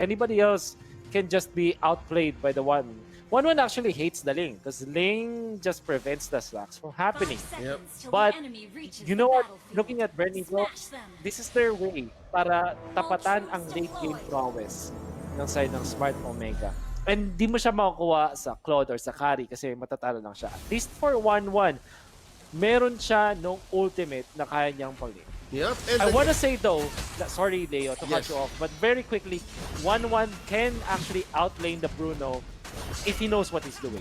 Anybody else can just be outplayed by the 1. 1-1 actually hates the lane because lane just prevents the slacks from happening. But you know what? Looking at BREN ESPORTS, this is their way para tapatan ang late game prowess ng side ng Smart Omega. And di mo siya makukuha sa Claude or sa Carry kasi matatalo lang siya. At least for 1-1, meron siya nung ultimate na kaya niyang pag-lane. Yep. I want to say though, sorry Leo to cut you off, but very quickly, 1-1 can actually outlane the Bruno if he knows what he's doing.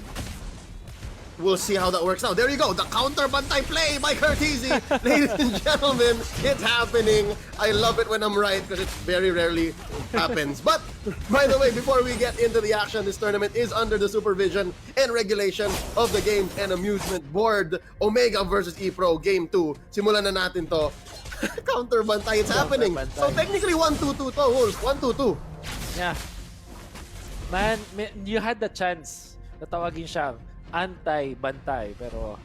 We'll see how that works out. There you go, the counter bantay play by Curtizi. Ladies and gentlemen, it's happening. I love it when I'm right because it very rarely happens. But, by the way, before we get into the action, this tournament is under the supervision and regulation of the Games and Amusement Board. Omega versus ePro, Game 2. Simulan na natin to. Counter bantay, it's happening. So technically 1-2-2 to, Wolf. 1-2-2. Yeah. Man, you had the chance na tawagin siyang anti-bantay, pero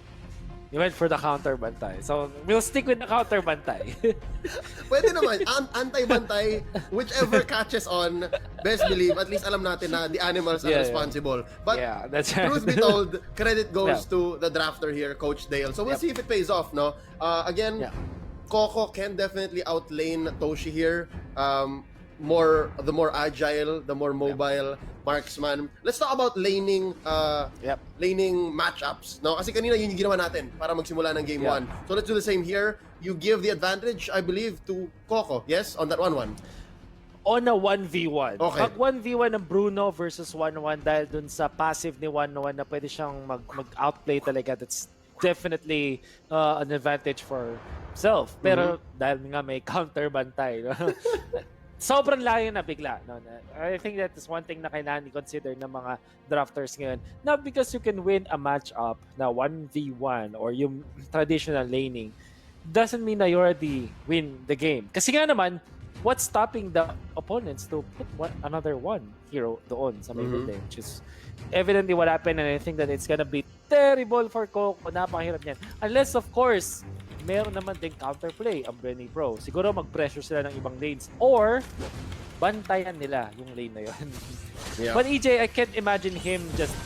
you went for the counter-bantay. So, we'll stick with the counter-bantay. Pwede naman, anti-bantay, whichever catches on, best believe, at least alam natin na the animals are responsible. But that's truth be told, credit goes to the drafter here, Coach Dale. So we'll see if it pays off, no? Again, Coco can definitely outlane Toshi here. The more agile, the more mobile marksman. Let's talk about laning laning matchups. No, kasi kanina yun yung ginawa natin para magsimula ng game 1. So let's do the same here. You give the advantage, I believe, to Coco. Yes, on that 1-1. On a 1v1. Okay. Pag 1v1 ng Bruno versus 1-1 dahil dun sa passive ni 1-1 na pwede siyang mag-outplay talaga, that's definitely an advantage for himself. Pero dahil nga may counter bantay, sobrang layo na bigla. No? I think that is one thing na kailangan i-consider ng mga drafters ngayon. Not because you can win a matchup na 1v1 or yung traditional laning doesn't mean na you already win the game. Kasi nga naman, what's stopping the opponents to put another one hero doon sa main lane, which is evidently what happened, and I think that it's gonna be terrible for Coco. Napakahirap niyan. Unless, of course, meron naman din counterplay ang BREN Pro. Siguro mag-pressure sila ng ibang lanes or bantayan nila yung lane na yun. But EJ, I can't imagine him just,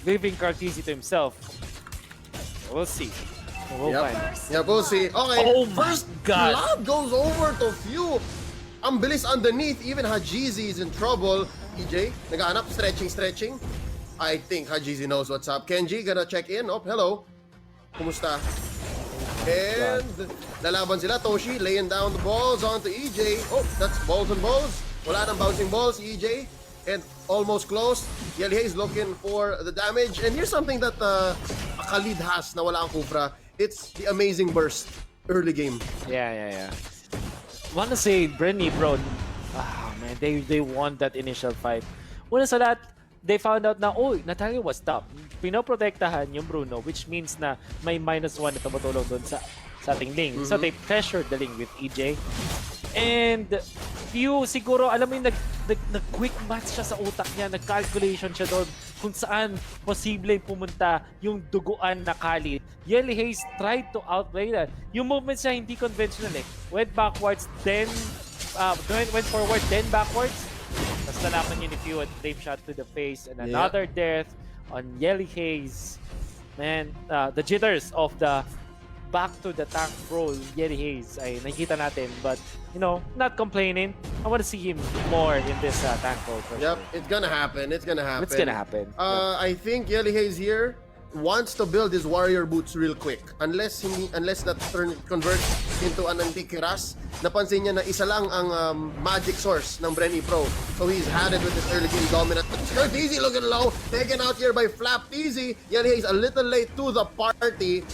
leaving Curtizi to himself. We'll see. We'll find. Yeah, we'll see. Okay, oh first God. blood goes over to Few. Ang bilis underneath. Even Hajizi is in trouble. EJ, naghahanap, stretching. I think Hajizi knows what's up. Kenji, gonna check in. Oh, hello. Kumusta? And lalaban sila. Toshi laying down the balls onto EJ. Oh, that's balls and balls. Wala nang bouncing balls, EJ. And almost close. Yelly is looking for the damage. And here's something that Khalid has na wala ang Kufra. It's the amazing burst early game. Yeah. Wanna say BREN Pro, man, they won that initial fight. Una sa lahat, they found out na, Natalia was top. Pinoprotektahan yung Bruno, which means na may -1 na tumutulong doon sa ating lane. So they pressured the lane with EJ. And Few, siguro, alam mo yung nag-quick match siya sa utak niya, nag-calculation siya doon kung saan posible pumunta yung duguan na Khalid. Yelly Hayes tried to outplay that. Yung movement siya hindi conventional Went backwards, then went forward, then backwards. Tapos nalaman niya ni Few at flame shot to the face and another death on Yelly Hayes. Man, the jitters of the back to the tank role, Yelly Hayes, ay nakikita natin. But, not complaining. I want to see him more in this tank role. Yep, it's gonna happen. It's gonna happen. I think Yelly Hayes here wants to build his warrior boots real quick. Unless that turn converts into an antikiras. Napansin niya na isa lang ang magic source ng BREN Pro. So he's had it with his early game dominant. Curtizi looking low. Taken out here by Flap Easy. Yelly Hayes a little late to the party.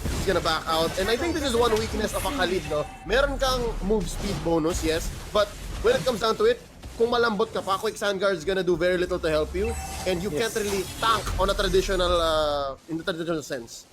He's gonna back out. And I think this is one weakness of a Khalid, no? Meron kang move speed bonus, yes. But when it comes down to it, kung malambot ka pa, Quick Sand Guard is gonna do very little to help you. And you can't really tank on a traditional, in the traditional sense.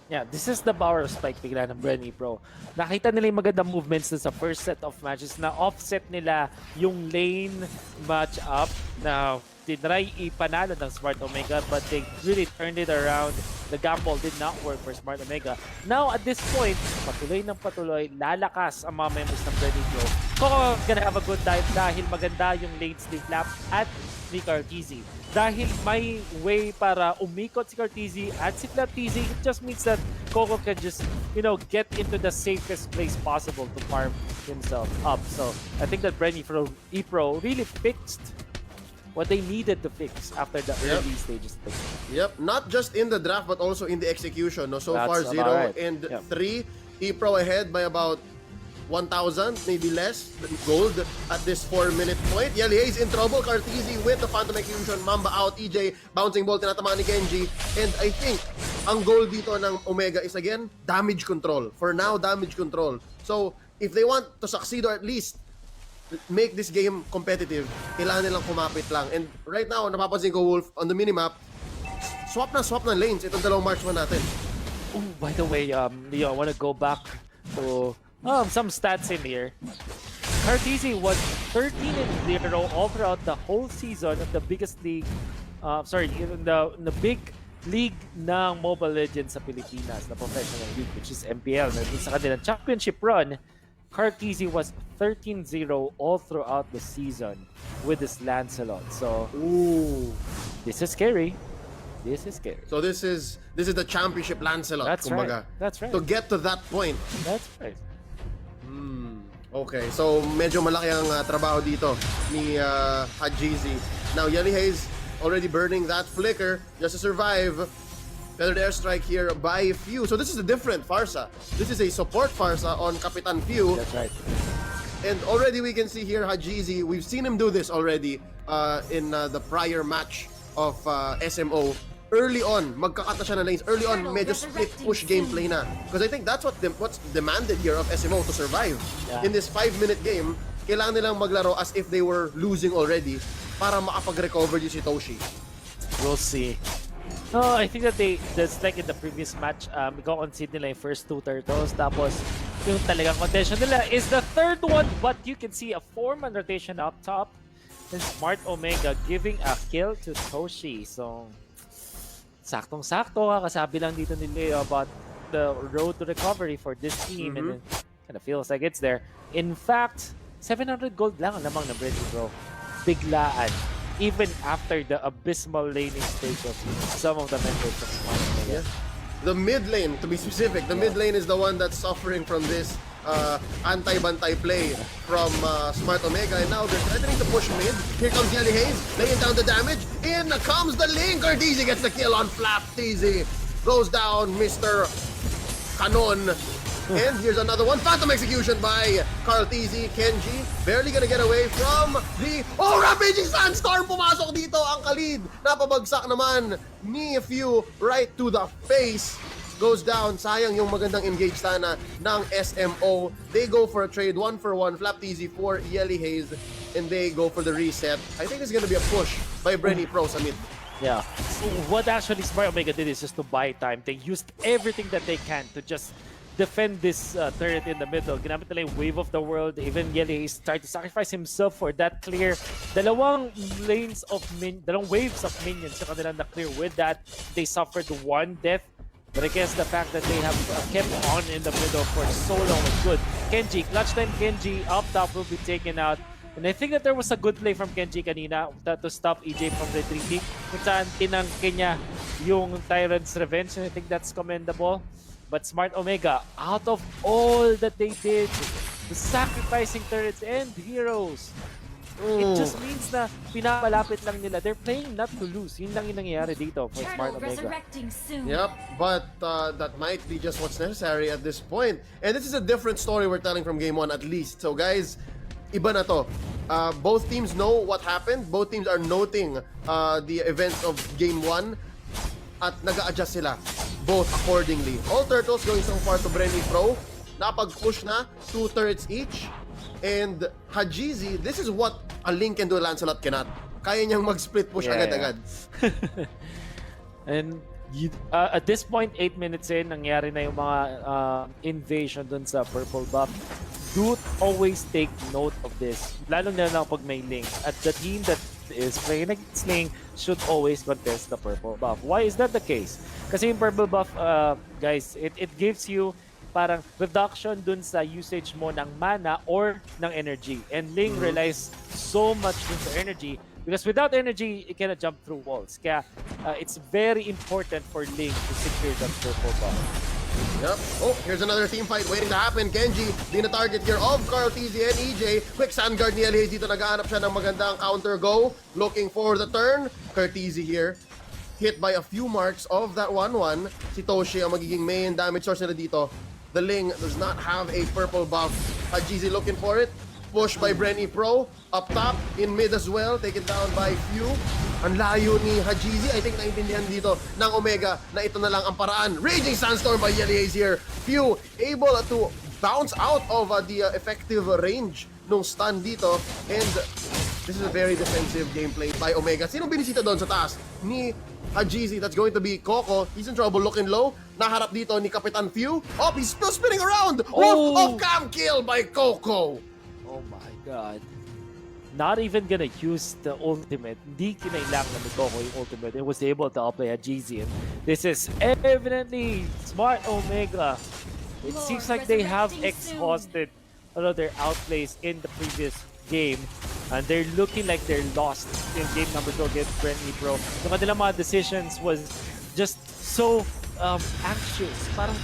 Yeah, this is the power of Spike bigla ng BREN Pro. Nakita nila yung magandang movements sa first set of matches na offset nila yung lane match-up na tinry ipanalo ng Smart Omega but they really turned it around. The gamble did not work for Smart Omega. Now, at this point, patuloy ng patuloy, lalakas ang mga members ng BREN Pro Coco gonna have a good time dahil maganda yung lanes ni Flap at ni Carteezy. Dahil may way para umikot si Carteezy at si Flapteezy, it just means that Coco can just, you know, get into the safest place possible to farm himself up. So I think that BREN ePro really fixed what they needed to fix after the early stages of the game. Yep, not just in the draft but also in the execution. No, so That's far 0 right. and 3. ePro ahead by about 1,000, maybe less, gold at this 4-minute point. Yeli is in trouble. Carteezy with the Phantom Execution. Mamba out. EJ, bouncing ball, tinatamaan ni Kenji. And I think, ang goal dito ng Omega is again, damage control. For now, damage control. So, if they want to succeed or at least make this game competitive, kailangan nilang kumapit lang. And right now, napapansin ko, Wolf, on the minimap, swap ng lanes itong dalawang marksman natin. Oh, by the way, Leo, I want to go back to some stats in here. Carteezy was 13-0 all throughout the whole season of the biggest league, in the big league ng Mobile Legends sa Pilipinas, na professional league, which is MPL. Na sa kanilang championship run, Carteezy was 13-0 all throughout the season with this Lancelot. So, Ooh. this is scary. This is scary. So this is the championship Lancelot. That's kumbaga. right. That's right. To get to that point. That's right. Okay, so medyo malaki ang trabaho dito ni Hajizi. Now, Yeli Hayes already burning that flicker just to survive. Feathered airstrike here by Few. So this is a different Farsa. This is a support Farsa on Kapitan Few. That's right. And already we can see here Hajizi. We've seen him do this already in the prior match of SMO. Early on, magkakata siya ng lanes. Early on, medyo split push gameplay na. Because I think that's what's demanded here of SMO to survive. Yeah. In this 5-minute game, kailangan nilang maglaro as if they were losing already para makapag-recover yung si Toshi. We'll see. No, I think that that's like in the previous match, i-concede nila yung first 2 turtles. Tapos, yung talagang contention nila is the third one. But you can see a 4-man rotation up top. And Smart Omega giving a kill to Toshi. So, saktong-sakto, kasabi lang dito ni Leo about the road to recovery for this team, and it kind of feels like it's there. In fact, 700 gold lang ang lamang ng BREN ePro. Biglaan. Even after the abysmal laning stage of some of the members of Smart Omega. The mid lane, to be specific, the mid lane is the one that's suffering from this anti-bantay play from Smart Omega, and now they're threatening to push mid. Here comes Yeli Hayes, laying down the damage. In comes the link. Carteezy gets the kill on Flapteezy. Goes down Mr. Canon. And here's another one. Phantom execution by Carteezy. Kenji barely gonna get away from the... Oh, Rampaging Sandstorm! Pumasok dito ang Khalid. Napabagsak naman ni Few right to the face. Goes down. Sayang yung magandang engage sana ng SMO. They go for a trade 1-for-1. Flapteezy for Yeli Hayes. And they go for the reset. I think it's gonna be a push by BREN ePro sa mid. Yeah. What actually Smart Omega did is just to buy time. They used everything that they can to just defend this turret in the middle. Ginamit nila yung Wave of the World. Even Yeli Hayes tried to sacrifice himself for that clear. Dalawang waves of minions sa kanila na clear. With that, they suffered 1 death. But I guess the fact that they have kept on in the middle for so long was good. Kenji, clutch time Kenji, up top will be taken out. And I think that there was a good play from Kenji kanina to stop EJ from retreating. Kung saan tinangke niya yung Tyrant's Revenge, and I think that's commendable. But Smart Omega, out of all that they did, the sacrificing turrets and heroes, it just means na pinapalapit lang nila. They're playing not to lose. Yun lang yung nangyayari dito for Smart Omega. Yep, but that might be just what's necessary at this point. And this is a different story we're telling from Game 1 at least. So guys, iba na to. Both teams know what happened. Both teams are noting the events of Game 1 at nag-a-adjust sila both accordingly. All turtles going so far to BREN ePro. Napag-push na 2 turrets each. And Hajizi, this is what a Link and Lancelot cannot. Kaya niyang mag-split push agad-agad. And at this point, 8 minutes in, nangyari na yung mga invasion dun sa purple buff. Do always take note of this. Lalo na pag may Link. At the team that is playing against Link should always contest the purple buff. Why is that the case? Kasi yung purple buff, guys, it gives you parang reduction dun sa usage mo ng mana or ng energy. And Ling relies so much dun sa energy because without energy, it cannot jump through walls. Kaya it's very important for Ling to secure that purple ball. Yep. Oh, here's another team fight waiting to happen. Kenji, di na target here of Carl TZ and EJ. Quick sandguard ni LH dito. Nagahanap siya ng magandang counter go. Looking for the turn. Cartesi here. Hit by a few marks of that 1-1. Si Toshi ang magiging main damage source nila dito. The Ling does not have a purple buff. Hajizi looking for it. Push by BREN Pro. Up top, in mid as well. Taken down by Few. Ang layo ni Hajizi. I think naintindihan dito ng Omega na ito na lang ang paraan. Raging Sandstorm by Yeli Haze here. Few able to bounce out of the effective range nung stun dito. And this is a very defensive gameplay by Omega. Sino binisita doon sa taas? Ni Hajizi. That's going to be Coco. He's in trouble looking low. Naharap dito ni Kapitan Few. Oh, he's still spinning around. Wolf of Cam kill by Coco. Oh my god. Not even gonna use the ultimate. Hindi kinailangan ni Coco yung ultimate. It was able to outplay Hajizi. This is evidently smart Omega. It seems like they have exhausted their outplays in the previous game. And they're looking like they're lost in game number 2 against BREN Pro. Yung kanilang mga decisions was just so anxious. Parang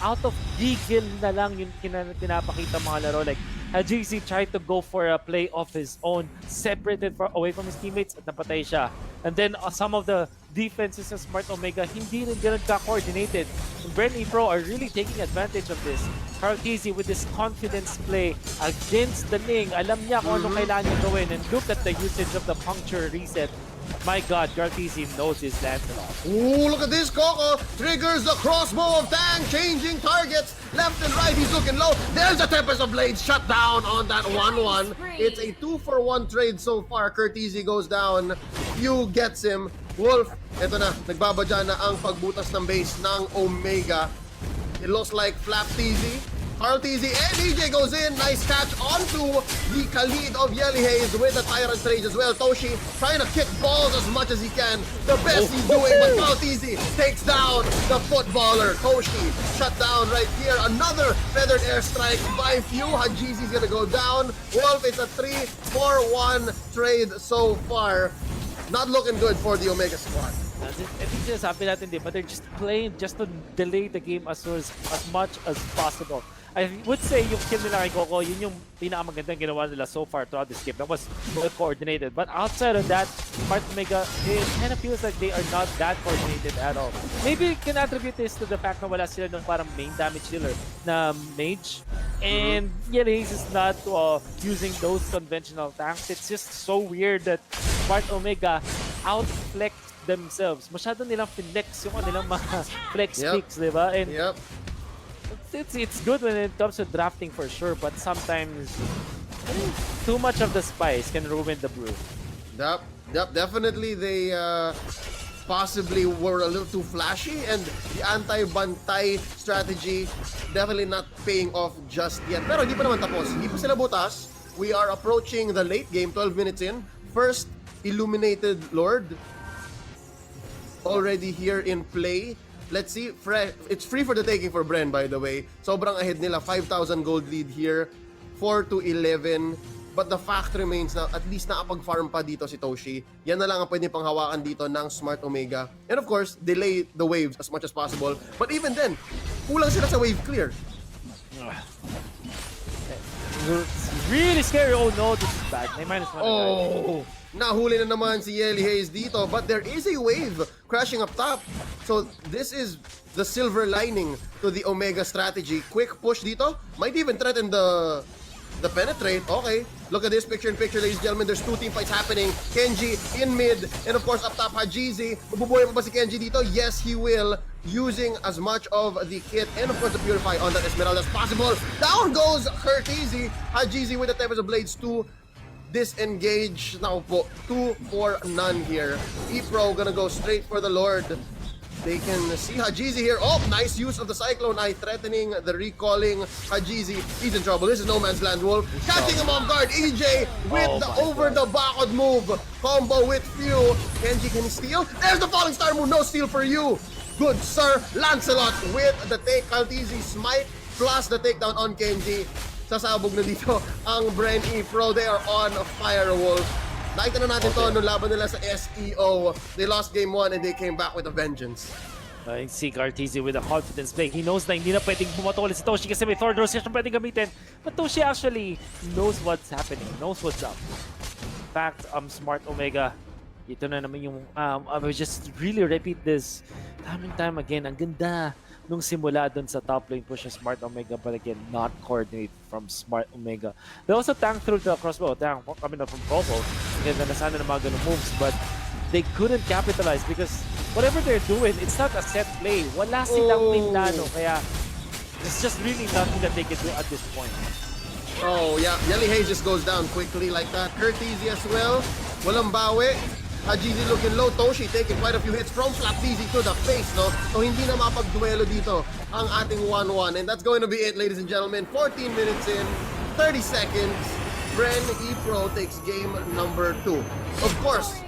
out of giggle na lang yung pinapakita mga laro. Like, Hajizi tried to go for a play of his own, separated away from his teammates at napatay siya. And then some of the defenses of Smart Omega hindi rin ganun ka-coordinated. And BREN Pro are really taking advantage of this. Cartesi with this confidence play against the Ling. Alam niya kung anong kailangan niya gawin. And look at the usage of the puncture reset. My god, Cartesi knows his Lancelot. Ooh, look at this, Coco. Triggers the crossbow of Tang, changing targets left and right. He's looking low. There's a Tempest of Blades shut down on that 1-1. It's a 2-for-1 trade so far. Cartesi goes down. Few gets him. Wolf, eto na. Nagbabadya na ang pagbutas ng base ng Omega. It looks like Flap TZ. Carl TZ and EJ goes in. Nice catch onto the Khalid of Yeli Haze with the Tyrant Rage as well. Toshi trying to kick balls as much as he can. The best he's doing, but Carl TZ takes down the footballer. Toshi shut down right here. Another feathered airstrike by Few. Hajizi's gonna go down. Wolf, it's a 3-4-1 trade so far. Not looking good for the Omega squad. I think sinasabi natin din, but they're just playing just to delay the game as much as possible. I would say yung kill nila kay Coco, yun yung pinakamagandang ginawa nila so far throughout this game. That was well coordinated. But outside of that, Smart Omega, it kind of feels like they are not that coordinated at all. Maybe you can attribute this to the fact na wala sila ng parang main damage dealer na mage. And Yeli Haze is not using those conventional tanks. It's just so weird that Smart Omega outflex themselves. Masyado nilang flex yung kanilang mga flex picks, di ba? And it's good when it comes to drafting for sure, but sometimes too much of the spice can ruin the brew. Yep, definitely they possibly were a little too flashy, and the anti-bantay strategy definitely not paying off just yet. Pero hindi pa naman tapos. Hindi pa sila butas. We are approaching the late game, 12 minutes in. First, Illuminated Lord already here in play. Let's see, it's free for the taking for BREN, by the way. Sobrang ahead nila, 5,000 gold lead here, 4-11. But the fact remains na at least nakapag-farm pa dito si Toshi. Yan na lang ang pwede pang hawakan dito ng Smart Omega. And of course, delay the waves as much as possible. But even then, kulang sila sa wave clear. It's really scary. Oh no, this is bad. May -1. Oh! Nahuli na naman si Yeli Haze dito, but there is a wave crashing up top. So this is the silver lining to the Omega strategy. Quick push dito, might even threaten the penetrate. Okay, look at this picture-in-picture, ladies and gentlemen. There's two team fights happening. Kenji in mid, and of course up top Hajizi. Mabubuhay pa ba si Kenji dito? Yes, he will. Using as much of the kit and of course the Purify on that Esmeralda as possible. Down goes Cartesi. Hajizi with the Tempest of Blades 2. Disengage. Now po, 2-for-none here. E-Pro gonna go straight for the Lord. They can see Hajizi here. Oh, nice use of the Cyclone Eye, threatening the recalling Hajizi. He's in trouble. This is no man's land, Wolf. Catching him off guard. EJ with the over-the-backward move. Combo with Few. Kenji, can he steal? There's the Falling Star move. No steal for you. good Sir Lancelot with the take. Caltizi smite plus the takedown on Kenji. Sasabog na dito ang BREN ePro. They are on fire, Wolf. Nakita na natin to nung laban nila sa SEO. They lost game 1 and they came back with a vengeance. Si Cartesi with a confidence play. He knows na hindi na pwedeng bumato ulit si Toshi kasi may third rotation pwedeng gamitin. But Toshi actually knows what's happening, knows what's up. In fact, Smart Omega, ito na naman yung, I will just really repeat this time and time again. Ang ganda nung simula dun sa top lane push ng Smart Omega, but again, not coordinated from Smart Omega. They also tank through the crossbow, tank coming up from Coco. Ganda na sana ng mga ganung moves, but they couldn't capitalize because whatever they're doing, it's not a set play. Wala silang plano, kaya there's just really nothing that they can do at this point. Oh, yeah. Yelly Hayes just goes down quickly like that. Curteasy as well. Walang bawi. Hajizi looking low. Toshi taking quite a few hits from Flaptizi to the face, no? So hindi na mapagduelo dito ang ating 1-1. And that's going to be it, ladies and gentlemen. 14 minutes in, 30 seconds. BREN ePro takes game number 2. Of course,